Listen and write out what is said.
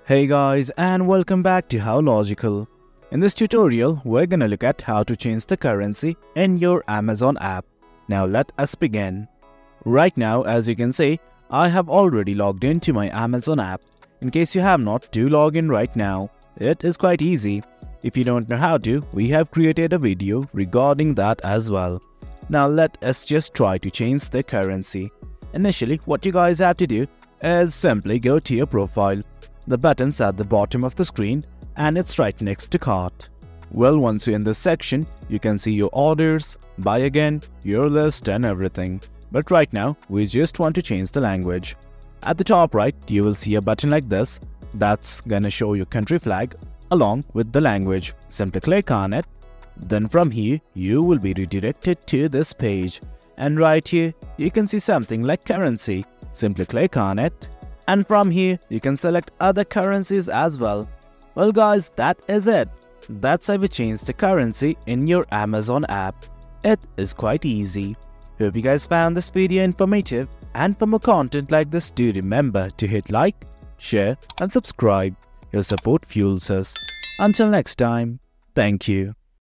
Hey guys, and welcome back to How Logical. In this tutorial, we're gonna look at how to change the currency in your Amazon app. Now let us begin. Right now, as you can see, I have already logged into my Amazon app. In case you have not, do log in right now. It is quite easy. If you don't know how to, we have created a video regarding that as well. Now let us just try to change the currency. Initially, what you guys have to do is simply go to your profile. The button's at the bottom of the screen and it's right next to cart. Well, once you're in this section, you can see your orders, buy again, your list and everything. But right now, we just want to change the language. At the top right, you will see a button like this that's gonna show your country flag along with the language. Simply click on it. Then from here, you will be redirected to this page. And right here, you can see something like currency. Simply click on it. And from here, you can select other currencies as well. Well guys, that is it. That's how we change the currency in your Amazon app. It is quite easy. Hope you guys found this video informative, and for more content like this, do remember to hit like, share and subscribe. Your support fuels us. Until next time, thank you.